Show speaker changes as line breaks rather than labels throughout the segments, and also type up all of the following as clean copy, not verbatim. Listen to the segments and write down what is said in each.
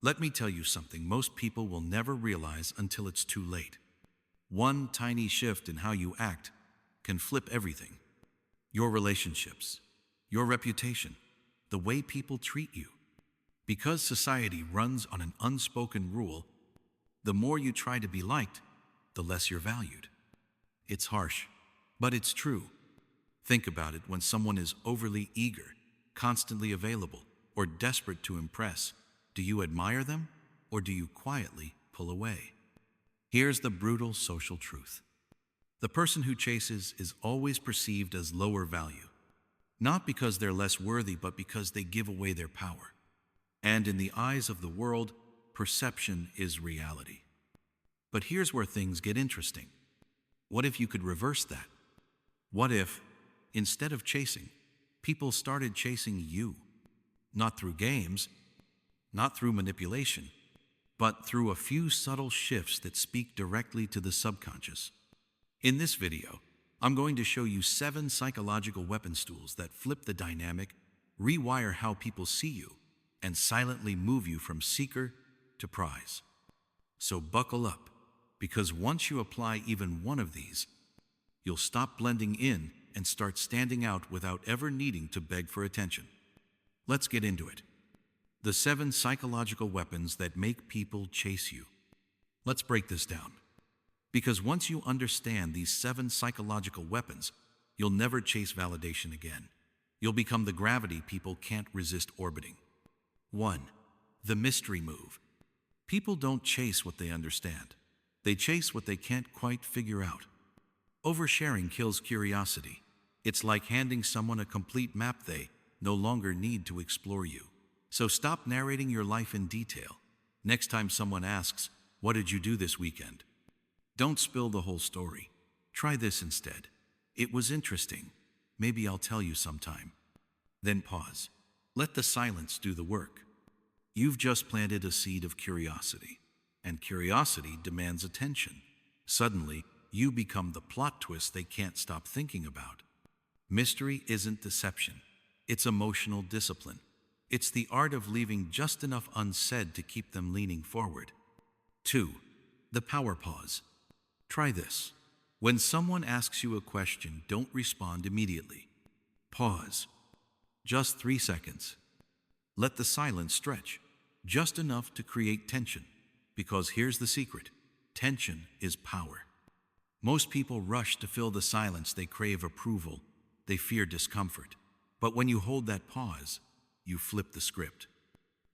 Let me tell you something most people will never realize until it's too late. One tiny shift in how you act can flip everything. Your relationships, your reputation, the way people treat you. Because society runs on an unspoken rule, the more you try to be liked, the less you're valued. It's harsh, but it's true. Think about it when someone is overly eager, constantly available, or desperate to impress. Do you admire them, or do you quietly pull away? Here's the brutal social truth. The person who chases is always perceived as lower value, not because they're less worthy, but because they give away their power. And in the eyes of the world, perception is reality. But here's where things get interesting. What if you could reverse that? What if, instead of chasing, people started chasing you? Not through games, not through manipulation, but through a few subtle shifts that speak directly to the subconscious. In this video, I'm going to show you 7 psychological weapons tools that flip the dynamic, rewire how people see you, and silently move you from seeker to prize. So buckle up, because once you apply even one of these, you'll stop blending in and start standing out without ever needing to beg for attention. Let's get into it. The 7 psychological weapons that make people chase you. Let's break this down. Because once you understand these 7 psychological weapons, you'll never chase validation again. You'll become the gravity people can't resist orbiting. 1. The mystery move. People don't chase what they understand. They chase what they can't quite figure out. Oversharing kills curiosity. It's like handing someone a complete map they no longer need to explore you. So stop narrating your life in detail. Next time someone asks, "What did you do this weekend?" Don't spill the whole story. Try this instead. "It was interesting. Maybe I'll tell you sometime." Then pause. Let the silence do the work. You've just planted a seed of curiosity, and curiosity demands attention. Suddenly, you become the plot twist they can't stop thinking about. Mystery isn't deception. It's emotional discipline. It's the art of leaving just enough unsaid to keep them leaning forward. 2. The power pause. Try this. When someone asks you a question, don't respond immediately. Pause. Just 3 seconds. Let the silence stretch, just enough to create tension. Because here's the secret. Tension is power. Most people rush to fill the silence. They crave approval. They fear discomfort. But when you hold that pause, you flip the script.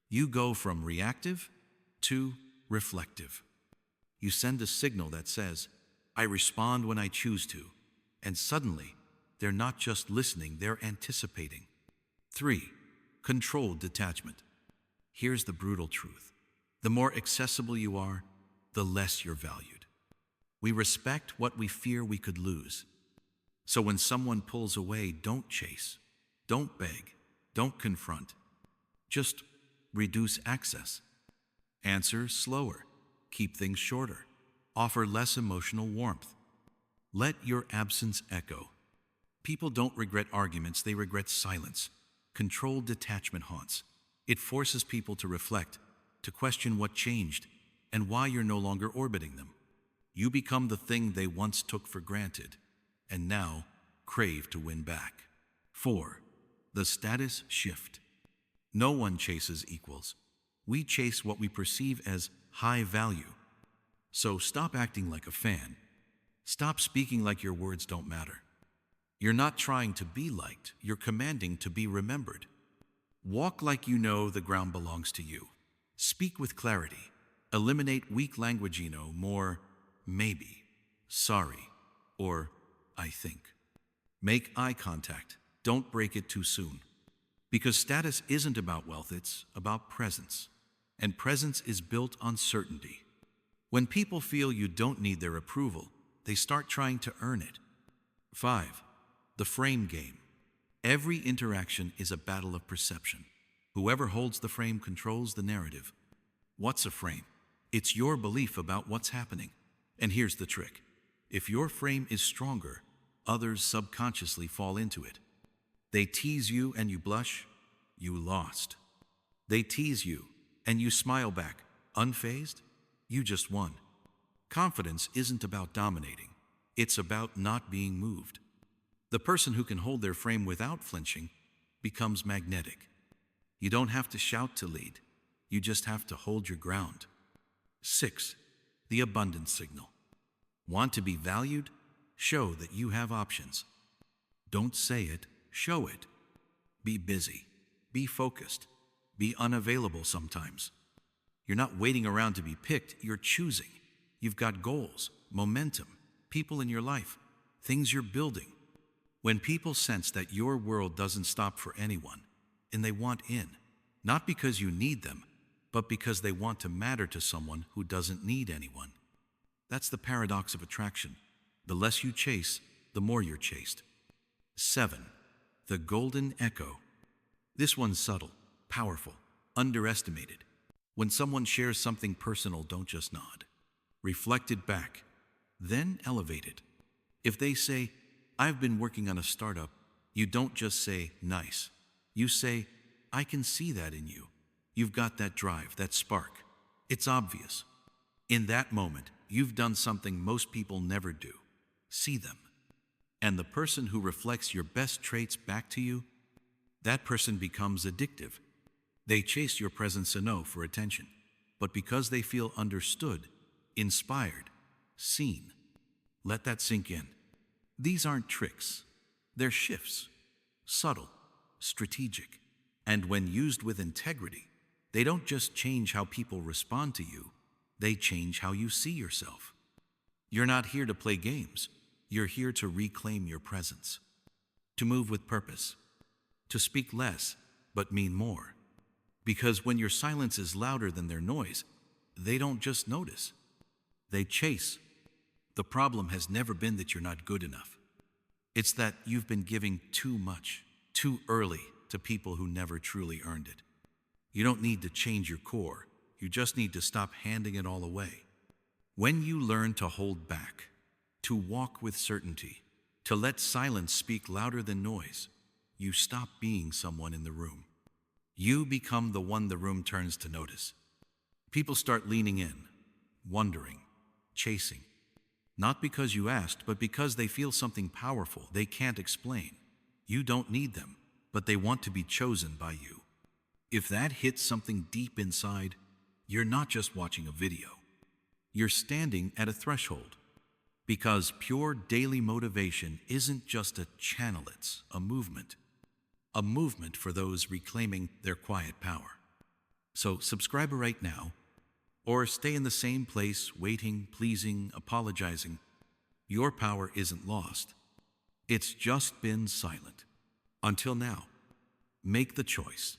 You go from reactive to reflective. You send a signal that says, "I respond when I choose to," and suddenly, they're not just listening, they're anticipating. 3. Controlled detachment. Here's the brutal truth. The more accessible you are, the less you're valued. We respect what we fear we could lose. So when someone pulls away, don't chase, don't beg, don't confront. Just reduce access. Answer slower. Keep things shorter. Offer less emotional warmth. Let your absence echo. People don't regret arguments, they regret silence. Controlled detachment haunts. It forces people to reflect, to question what changed, and why you're no longer orbiting them. You become the thing they once took for granted, and now crave to win back. 4. The status shift. No one chases equals. We chase what we perceive as high value. So stop acting like a fan. Stop speaking like your words don't matter. You're not trying to be liked, you're commanding to be remembered. Walk like you know the ground belongs to you. Speak with clarity. Eliminate weak language, more maybe, sorry, or I think. Make eye contact. Don't break it too soon. Because status isn't about wealth, it's about presence. And presence is built on certainty. When people feel you don't need their approval, they start trying to earn it. 5. The frame game. Every interaction is a battle of perception. Whoever holds the frame controls the narrative. What's a frame? It's your belief about what's happening. And here's the trick. If your frame is stronger, others subconsciously fall into it. They tease you and you blush, you lost. They tease you and you smile back, unfazed, you just won. Confidence isn't about dominating. It's about not being moved. The person who can hold their frame without flinching becomes magnetic. You don't have to shout to lead. You just have to hold your ground. 6. The abundance signal. Want to be valued? Show that you have options. Don't say it, show it. Be busy. Be focused. Be unavailable sometimes. You're not waiting around to be picked, you're choosing. You've got goals, momentum, people in your life, things you're building. When people sense that your world doesn't stop for anyone, and they want in, not because you need them, but because they want to matter to someone who doesn't need anyone. That's the paradox of attraction. The less you chase, the more you're chased. 7. The golden echo. This one's subtle, powerful, underestimated. When someone shares something personal, don't just nod. Reflect it back, then elevate it. If they say, "I've been working on a startup," you don't just say, "Nice." You say, "I can see that in you. You've got that drive, that spark. It's obvious." In that moment, you've done something most people never do. See them. And the person who reflects your best traits back to you, that person becomes addictive. They chase your presence for attention, but because they feel understood, inspired, seen. Let that sink in. These aren't tricks. They're shifts. Subtle, strategic. And when used with integrity, they don't just change how people respond to you, they change how you see yourself. You're not here to play games. You're here to reclaim your presence, to move with purpose, to speak less but mean more. Because when your silence is louder than their noise, they don't just notice, they chase. The problem has never been that you're not good enough. It's that you've been giving too much, too early to people who never truly earned it. You don't need to change your core. You just need to stop handing it all away. When you learn to hold back, to walk with certainty, to let silence speak louder than noise, you stop being someone in the room. You become the one the room turns to notice. People start leaning in, wondering, chasing. Not because you asked, but because they feel something powerful they can't explain. You don't need them, but they want to be chosen by you. If that hits something deep inside, you're not just watching a video. You're standing at a threshold. Because pure daily motivation isn't just a channel, it's a movement. A movement for those reclaiming their quiet power. So subscribe right now, or stay in the same place, waiting, pleasing, apologizing. Your power isn't lost. It's just been silent. Until now, make the choice.